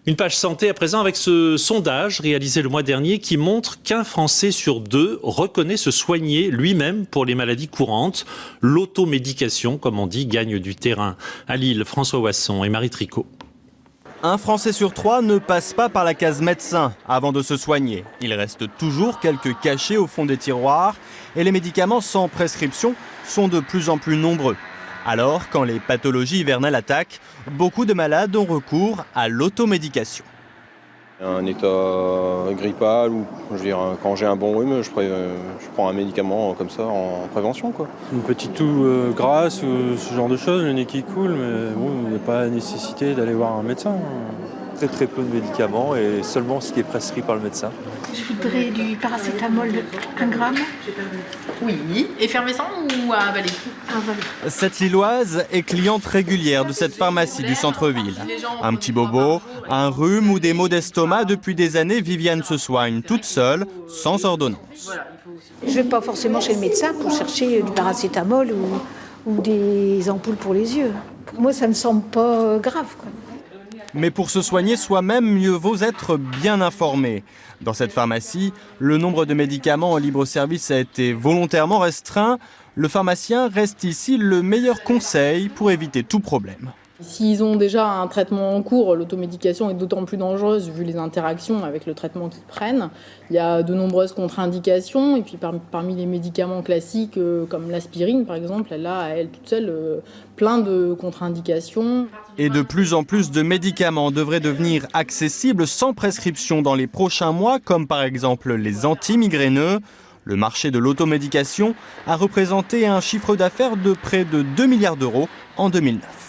Une page santé à présent avec ce sondage réalisé le mois dernier qui montre qu'un Français sur deux reconnaît se soigner lui-même pour les maladies courantes. L'automédication, comme on dit, gagne du terrain. À Lille, François Wasson et Marie Tricot. Un Français sur 3 ne passe pas par la case médecin avant de se soigner. Il reste toujours quelques cachets au fond des tiroirs et les médicaments sans prescription sont de plus en plus nombreux. Alors, quand les pathologies hivernales attaquent, beaucoup de malades ont recours à l'automédication. Un état grippal ou quand j'ai un bon rhume, je prends un médicament comme ça en prévention, quoi. Une petite toux grasse ou ce genre de choses, le nez qui coule, mais bon, il n'y a pas la nécessité d'aller voir un médecin. Très peu de médicaments et seulement ce qui est prescrit par le médecin. Je voudrais du paracétamol 1 gramme. Oui, effervescent ou à avaler? Cette Lilloise est cliente régulière de cette pharmacie du centre-ville. Un petit bobo, un rhume ou des maux d'estomac, depuis des années, Viviane se soigne toute seule, sans ordonnance. Je ne vais pas forcément chez le médecin pour chercher du paracétamol ou des ampoules pour les yeux. Pour moi, ça ne me semble pas grave, quoi. Mais pour se soigner soi-même, mieux vaut être bien informé. Dans cette pharmacie, le nombre de médicaments en libre-service a été volontairement restreint. Le pharmacien reste ici le meilleur conseil pour éviter tout problème. S'ils ont déjà un traitement en cours, l'automédication est d'autant plus dangereuse vu les interactions avec le traitement qu'ils prennent. Il y a de nombreuses contre-indications et puis parmi les médicaments classiques comme l'aspirine par exemple, elle a à elle toute seule plein de contre-indications. Et de plus en plus de médicaments devraient devenir accessibles sans prescription dans les prochains mois, comme par exemple les antimigraineux. Le marché de l'automédication a représenté un chiffre d'affaires de près de 2 milliards d'euros en 2009.